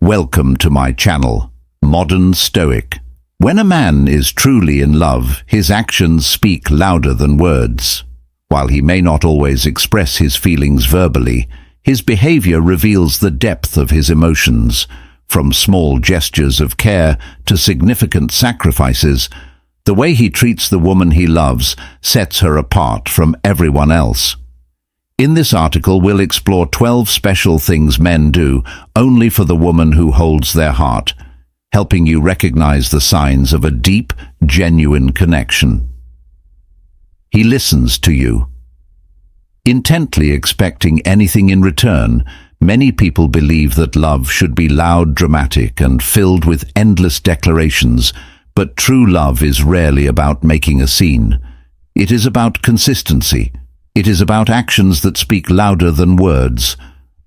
Welcome to my channel, Modern Stoic. When a man is truly in love, his actions speak louder than words. While he may not always express his feelings verbally, his behavior reveals the depth of his emotions. From small gestures of care to significant sacrifices, the way he treats the woman he loves sets her apart from everyone else. In this article, we'll explore 12 special things men do only for the woman who holds their heart, helping you recognize the signs of a deep, genuine connection. He listens to you. Intently expecting anything in return, many people believe that love should be loud, dramatic, and filled with endless declarations, but true love is rarely about making a scene. It is about consistency. It is about actions that speak louder than words.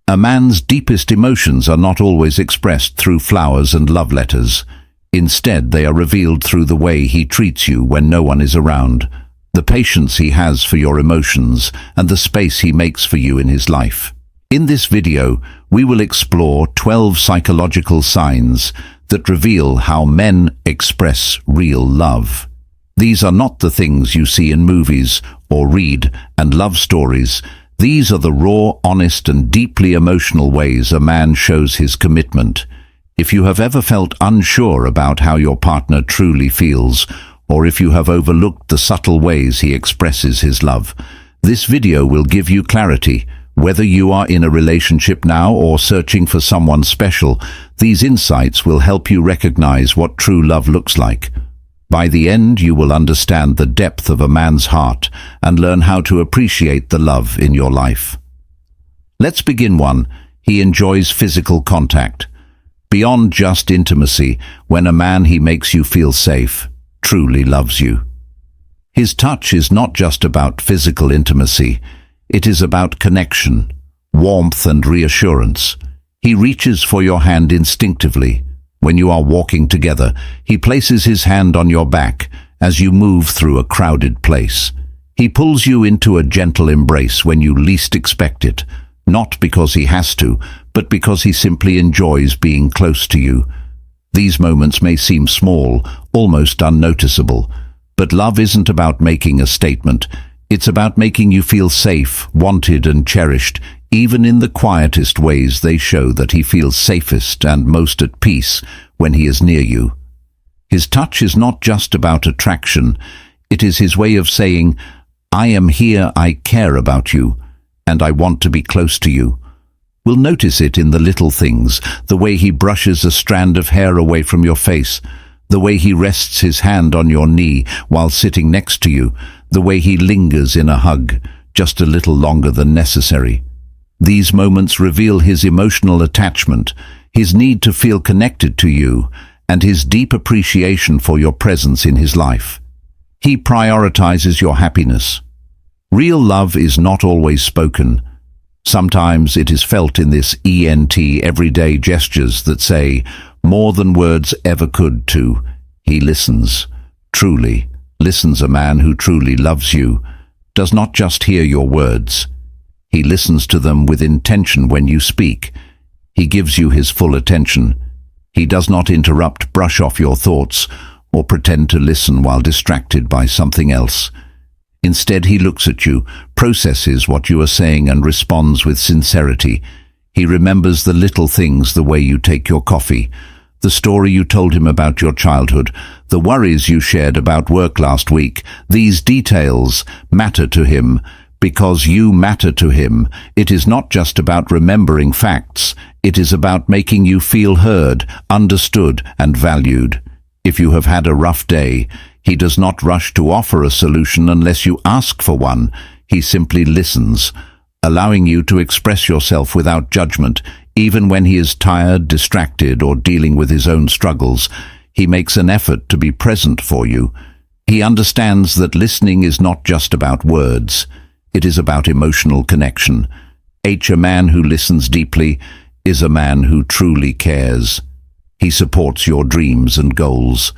A man's deepest emotions are not always expressed through flowers and love letters. Instead, they are revealed through the way he treats you when no one is around, the patience he has for your emotions, and the space he makes for you in his life. In this video, we will explore 12 psychological signs that reveal how men express real love. These are not the things you see in movies or read and love stories. These are the raw, honest, and deeply emotional ways a man shows his commitment. If you have ever felt unsure about how your partner truly feels, or if you have overlooked the subtle ways he expresses his love, this video will give you clarity. Whether you are in a relationship now or searching for someone special, these insights will help you recognize what true love looks like. By the end, you will understand the depth of a man's heart and learn how to appreciate the love in your life. Let's begin. 1. He enjoys physical contact. Beyond just intimacy, when a man he makes you feel safe, truly loves you. His touch is not just about physical intimacy. It is about connection, warmth, and reassurance. He reaches for your hand instinctively. When you are walking together, he places his hand on your back as you move through a crowded place. He pulls you into a gentle embrace when you least expect it, not because he has to, but because he simply enjoys being close to you. These moments may seem small, almost unnoticeable, but love isn't about making a statement. It's about making you feel safe, wanted, and cherished. Even in the quietest ways, they show that he feels safest and most at peace when he is near you. His touch is not just about attraction. It is his way of saying, "I am here, I care about you, and I want to be close to you." We'll notice it in the little things, the way he brushes a strand of hair away from your face, the way he rests his hand on your knee while sitting next to you, the way he lingers in a hug, just a little longer than necessary. These moments reveal his emotional attachment, his need to feel connected to you, and his deep appreciation for your presence in his life. He prioritizes your happiness. Real love is not always spoken. Sometimes it is felt in this everyday gestures that say more than words ever could to. He listens. Truly listens. A man who truly loves you does not just hear your words. He listens to them with intention when you speak. He gives you his full attention. He does not interrupt, brush off your thoughts, or pretend to listen while distracted by something else. Instead, he looks at you, processes what you are saying, and responds with sincerity. He remembers the little things, the way you take your coffee, the story you told him about your childhood, the worries you shared about work last week. These details matter to him because you matter to him. It is not just about remembering facts. It is about making you feel heard, understood, and valued. If you have had a rough day, he does not rush to offer a solution unless you ask for one. He simply listens, allowing you to express yourself without judgment. Even when he is tired, distracted, or dealing with his own struggles, he makes an effort to be present for you. He understands that listening is not just about words. It is about emotional connection. A man who listens deeply is a man who truly cares. He supports your dreams and goals.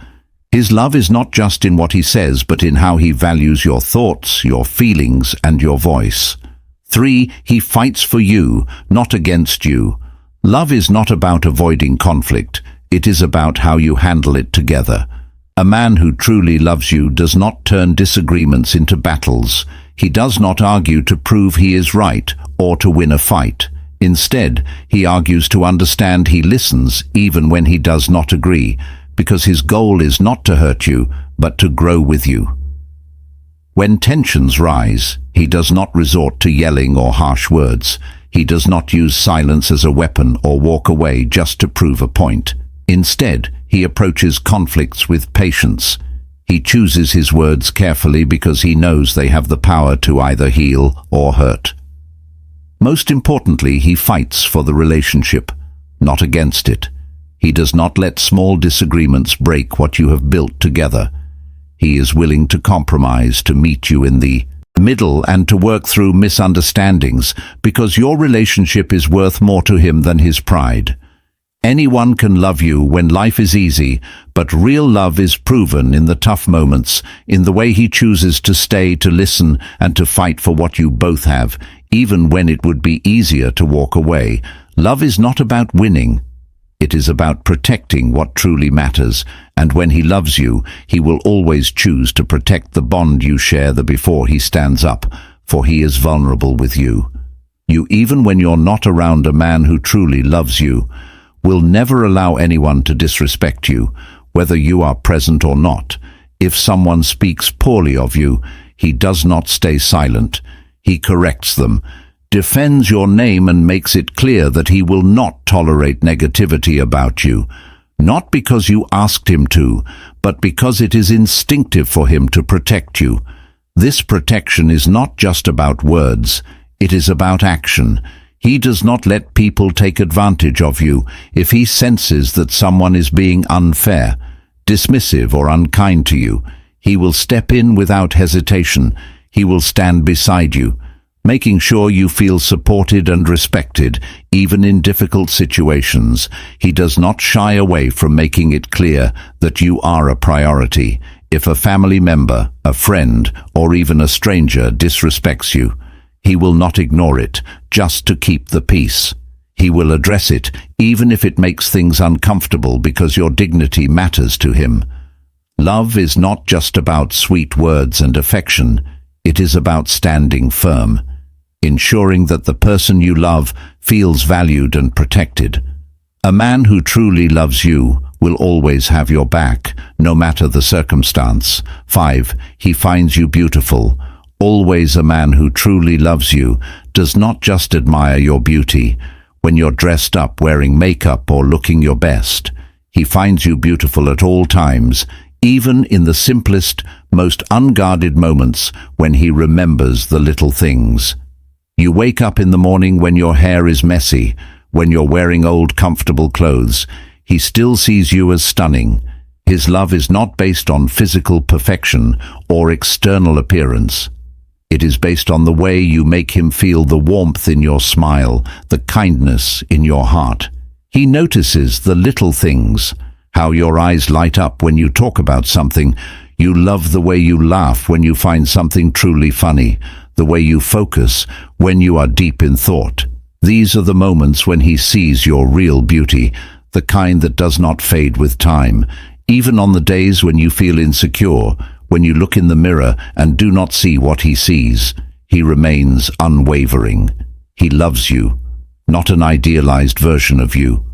His love is not just in what he says, but in how he values your thoughts, your feelings, and your voice. 3. He fights for you, not against you. Love is not about avoiding conflict, it is about how you handle it together. A man who truly loves you does not turn disagreements into battles. He does not argue to prove he is right or to win a fight. Instead, he argues to understand. He listens even when he does not agree, because his goal is not to hurt you, but to grow with you. When tensions rise, he does not resort to yelling or harsh words. He does not use silence as a weapon or walk away just to prove a point. Instead, he approaches conflicts with patience. He chooses his words carefully because he knows they have the power to either heal or hurt. Most importantly, he fights for the relationship, not against it. He does not let small disagreements break what you have built together. He is willing to compromise, to meet you in the middle and to work through misunderstandings because your relationship is worth more to him than his pride. Anyone can love you when life is easy, but real love is proven in the tough moments, in the way he chooses to stay, to listen, and to fight for what you both have, even when it would be easier to walk away. Love is not about winning. It is about protecting what truly matters, and when he loves you, he will always choose to protect the bond you share before he stands up, for he is vulnerable with you. You, even when you're not around, a man who truly loves you will never allow anyone to disrespect you, whether you are present or not. If someone speaks poorly of you, he does not stay silent. He corrects them, defends your name, and makes it clear that he will not tolerate negativity about you, not because you asked him to, but because it is instinctive for him to protect you. This protection is not just about words, it is about action. He does not let people take advantage of you. If he senses that someone is being unfair, dismissive, or unkind to you, he will step in without hesitation. He will stand beside you, making sure you feel supported and respected, even in difficult situations. He does not shy away from making it clear that you are a priority. If a family member, a friend, or even a stranger disrespects you, he will not ignore it just to keep the peace. He will address it, even if it makes things uncomfortable, because your dignity matters to him. Love is not just about sweet words and affection. It is about standing firm, ensuring that the person you love feels valued and protected. A man who truly loves you will always have your back, no matter the circumstance. 5. He finds you beautiful. Always, a man who truly loves you does not just admire your beauty when you're dressed up, wearing makeup, or looking your best. He finds you beautiful at all times, even in the simplest, most unguarded moments, when he remembers the little things. You wake up in the morning when your hair is messy, when you're wearing old comfortable clothes. He still sees you as stunning. His love is not based on physical perfection or external appearance. It is based on the way you make him feel, the warmth in your smile, the kindness in your heart. He notices the little things, how your eyes light up when you talk about something. You love the way you laugh when you find something truly funny, the way you focus when you are deep in thought. These are the moments when he sees your real beauty, the kind that does not fade with time. Even on the days when you feel insecure, when you look in the mirror and do not see what he sees, he remains unwavering. He loves you, not an idealized version of you.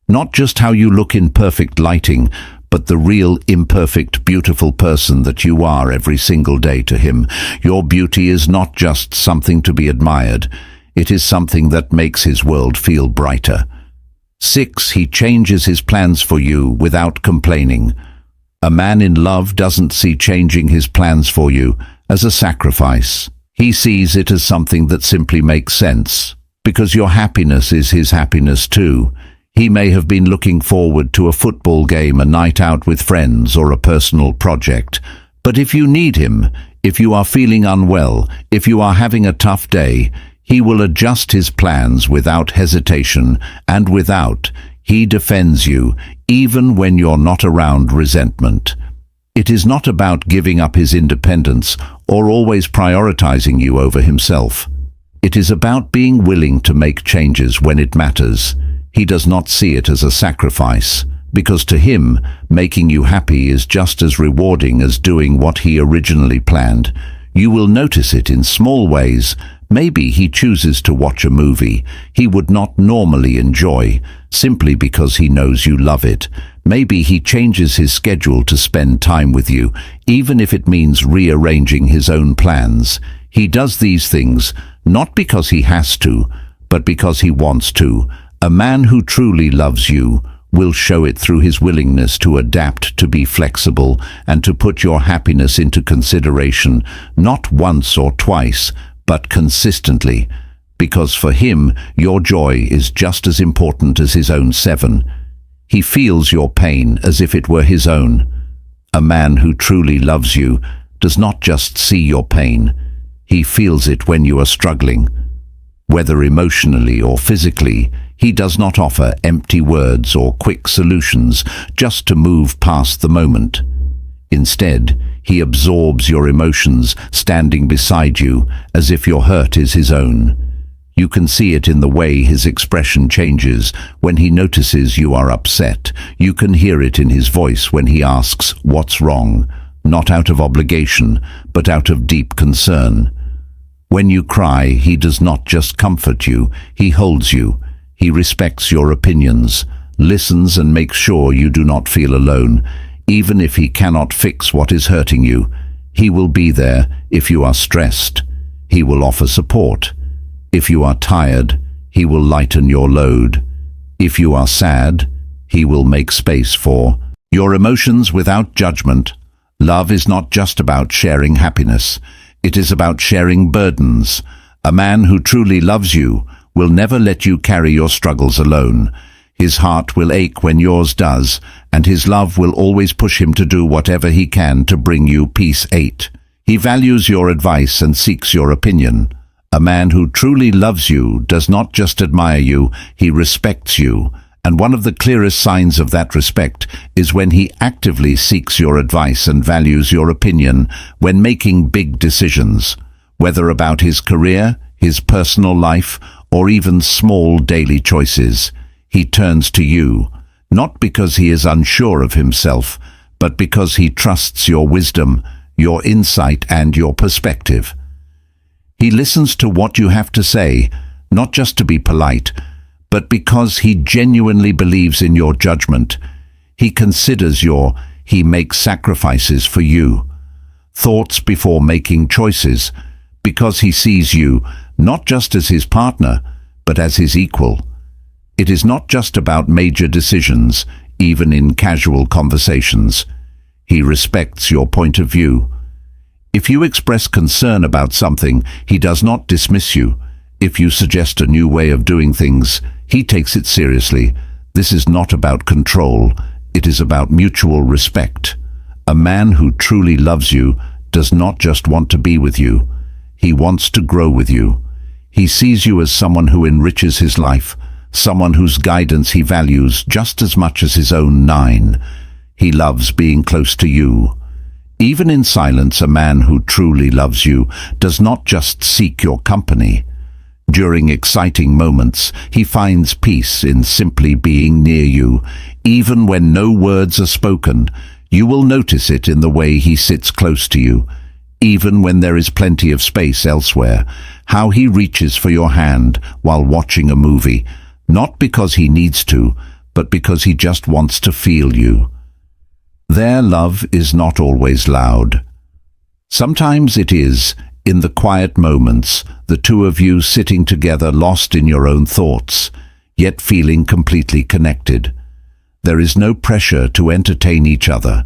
Not just how you look in perfect lighting, but the real, imperfect, beautiful person that you are every single day to him. Your beauty is not just something to be admired. It is something that makes his world feel brighter. 6. He changes his plans for you without complaining. A man in love doesn't see changing his plans for you as a sacrifice. He sees it as something that simply makes sense, because your happiness is his happiness too. He may have been looking forward to a football game, a night out with friends, or a personal project. But if you need him, if you are feeling unwell, if you are having a tough day, he will adjust his plans without hesitation, and he defends you, even when you're not around. Resentment. It is not about giving up his independence or always prioritizing you over himself. It is about being willing to make changes when it matters. He does not see it as a sacrifice, because to him, making you happy is just as rewarding as doing what he originally planned. You will notice it in small ways. Maybe he chooses to watch a movie he would not normally enjoy, simply because he knows you love it. Maybe he changes his schedule to spend time with you, even if it means rearranging his own plans. He does these things not because he has to, but because he wants to. A man who truly loves you will show it through his willingness to adapt, to be flexible, and to put your happiness into consideration, not once or twice, but consistently. Because for him, your joy is just as important as his own 7. He feels your pain as if it were his own. A man who truly loves you does not just see your pain. He feels it when you are struggling. Whether emotionally or physically, he does not offer empty words or quick solutions just to move past the moment. Instead, he absorbs your emotions, standing beside you as if your hurt is his own. You can see it in the way his expression changes when he notices you are upset. You can hear it in his voice when he asks, "What's wrong?" Not out of obligation, but out of deep concern. When you cry, he does not just comfort you, he holds you. He respects your opinions, listens and makes sure you do not feel alone. Even if he cannot fix what is hurting you, he will be there. If you are stressed, he will offer support. If you are tired, he will lighten your load. If you are sad, he will make space for your emotions without judgment. Love is not just about sharing happiness. It is about sharing burdens. A man who truly loves you will never let you carry your struggles alone. His heart will ache when yours does, and his love will always push him to do whatever he can to bring you peace. 8. He values your advice and seeks your opinion. A man who truly loves you does not just admire you, he respects you. And one of the clearest signs of that respect is when he actively seeks your advice and values your opinion when making big decisions, whether about his career, his personal life, or even small daily choices. He turns to you, not because he is unsure of himself, but because he trusts your wisdom, your insight, and your perspective. He listens to what you have to say, not just to be polite, but because he genuinely believes in your judgment. He considers he makes sacrifices for you, thoughts before making choices, because he sees you not just as his partner, but as his equal. It is not just about major decisions, even in casual conversations. He respects your point of view. If you express concern about something, he does not dismiss you. If you suggest a new way of doing things, he takes it seriously. This is not about control. It is about mutual respect. A man who truly loves you does not just want to be with you. He wants to grow with you. He sees you as someone who enriches his life, someone whose guidance he values just as much as his own 9. He loves being close to you. Even in silence, a man who truly loves you does not just seek your company. During exciting moments, he finds peace in simply being near you. Even when no words are spoken, you will notice it in the way he sits close to you. Even when there is plenty of space elsewhere, how he reaches for your hand while watching a movie, not because he needs to, but because he just wants to feel you. Their love is not always loud. Sometimes it is, in the quiet moments, the two of you sitting together, lost in your own thoughts, yet feeling completely connected. There is no pressure to entertain each other,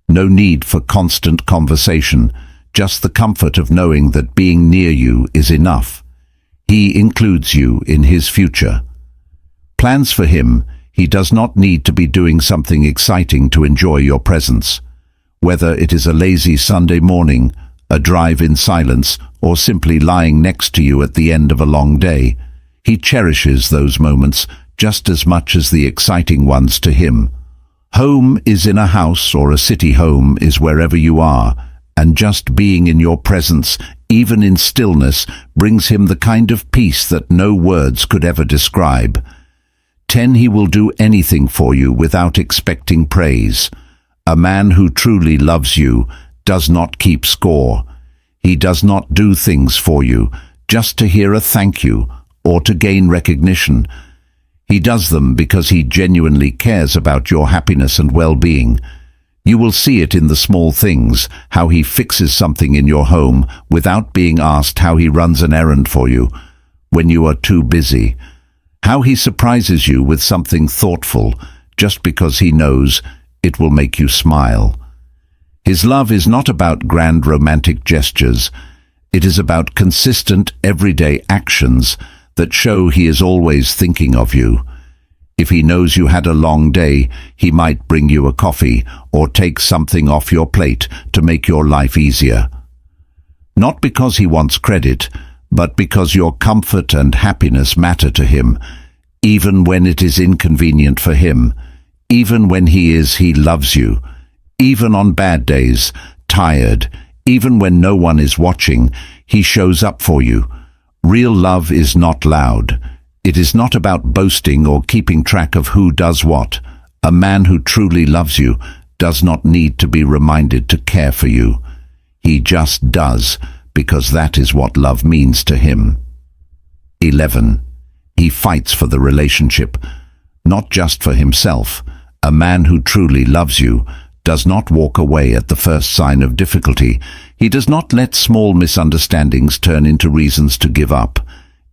no need for constant conversation, just the comfort of knowing that being near you is enough. He includes you in his future. Plans for him, he does not need to be doing something exciting to enjoy your presence. Whether it is a lazy Sunday morning, a drive in silence, or simply lying next to you at the end of a long day, he cherishes those moments just as much as the exciting ones to him. Home is in a house, or a city. Home is wherever you are, and just being in your presence, even in stillness, brings him the kind of peace that no words could ever describe. 10. He will do anything for you without expecting praise. A man who truly loves you does not keep score. He does not do things for you just to hear a thank you or to gain recognition. He does them because he genuinely cares about your happiness and well-being. You will see it in the small things, how he fixes something in your home without being asked, how he runs an errand for you when you are too busy, how he surprises you with something thoughtful just because he knows it will make you smile. His love is not about grand romantic gestures. It is about consistent, everyday actions that show he is always thinking of you. If he knows you had a long day, he might bring you a coffee or take something off your plate to make your life easier. Not because he wants credit, but because your comfort and happiness matter to him, even when it is inconvenient for him, even when he loves you. Even on bad days, tired, even when no one is watching, he shows up for you. Real love is not loud. It is not about boasting or keeping track of who does what. A man who truly loves you does not need to be reminded to care for you. He just does, because that is what love means to him. 11. He fights for the relationship, not just for himself. A man who truly loves you does not walk away at the first sign of difficulty. He does not let small misunderstandings turn into reasons to give up.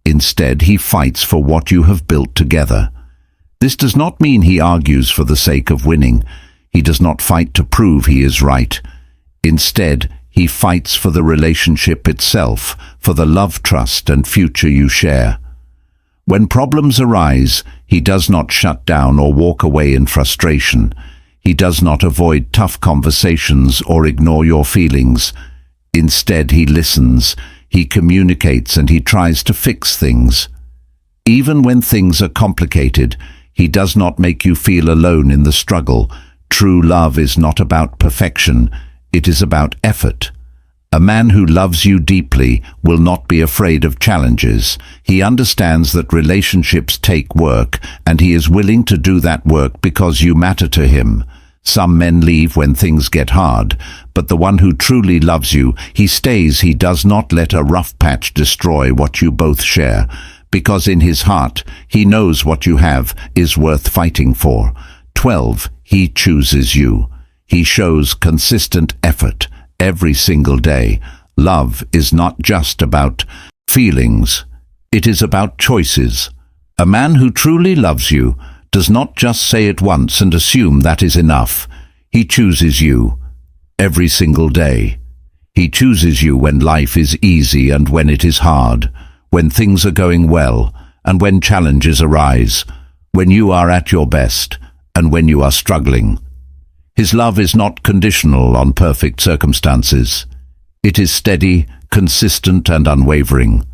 Instead, he fights for what you have built together. This does not mean he argues for the sake of winning. He does not fight to prove he is right. Instead, he fights for the relationship itself, for the love, trust, and future you share. When problems arise, he does not shut down or walk away in frustration. He does not avoid tough conversations or ignore your feelings. Instead, he listens, he communicates, and he tries to fix things. Even when things are complicated, he does not make you feel alone in the struggle. True love is not about perfection, it is about effort. A man who loves you deeply will not be afraid of challenges. He understands that relationships take work, and he is willing to do that work because you matter to him. Some men leave when things get hard, but the one who truly loves you, he stays. He does not let a rough patch destroy what you both share, because in his heart, he knows what you have is worth fighting for. 12. He chooses you. He shows consistent effort every single day. Love is not just about feelings. It is about choices. A man who truly loves you does not just say it once and assume that is enough. He chooses you every single day. He chooses you when life is easy and when it is hard, when things are going well and when challenges arise, when you are at your best and when you are struggling. His love is not conditional on perfect circumstances. It is steady, consistent, and unwavering.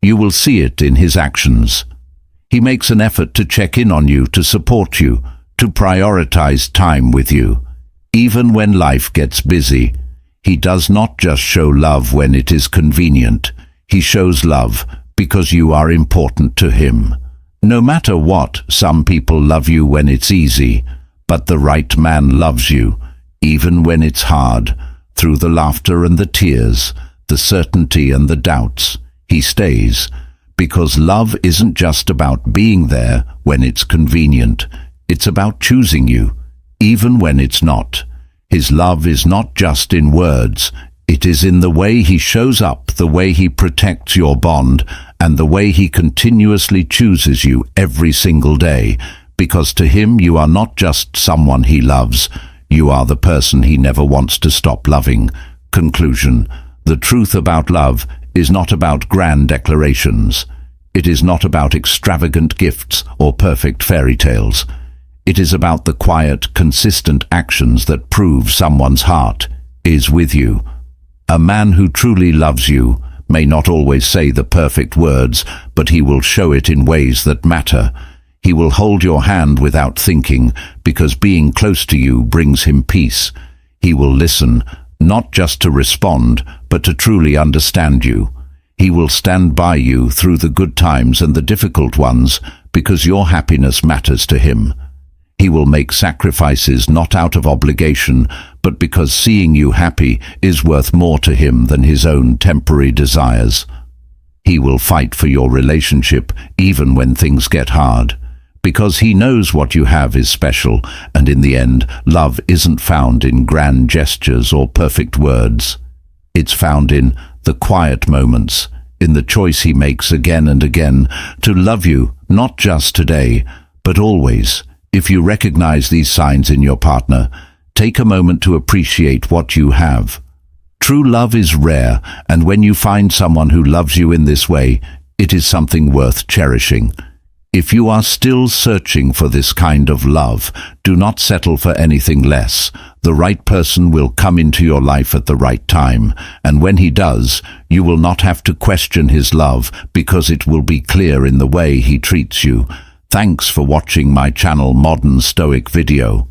You will see it in his actions. He makes an effort to check in on you, to support you, to prioritize time with you. Even when life gets busy, he does not just show love when it is convenient. He shows love because you are important to him. No matter what, some people love you when it's easy, but the right man loves you, even when it's hard, through the laughter and the tears, the certainty and the doubts. He stays, because love isn't just about being there when it's convenient. It's about choosing you, even when it's not. His love is not just in words. It is in the way he shows up, the way he protects your bond, and the way he continuously chooses you every single day. Because to him you are not just someone he loves, you are the person he never wants to stop loving. Conclusion: the truth about love is not about grand declarations. It is not about extravagant gifts or perfect fairy tales. It is about the quiet, consistent actions that prove someone's heart is with you. A man who truly loves you may not always say the perfect words, but he will show it in ways that matter. He will hold your hand without thinking, because being close to you brings him peace. He will listen, not just to respond, but to truly understand you. He will stand by you through the good times and the difficult ones, because your happiness matters to him. He will make sacrifices not out of obligation, but because seeing you happy is worth more to him than his own temporary desires. He will fight for your relationship even when things get hard, because he knows what you have is special, and in the end, love isn't found in grand gestures or perfect words. It's found in the quiet moments, in the choice he makes again and again to love you, not just today, but always. If you recognize these signs in your partner, take a moment to appreciate what you have. True love is rare, and when you find someone who loves you in this way, it is something worth cherishing. If you are still searching for this kind of love, do not settle for anything less. The right person will come into your life at the right time, and when he does, you will not have to question his love because it will be clear in the way he treats you. Thanks for watching my channel Modern Stoic video.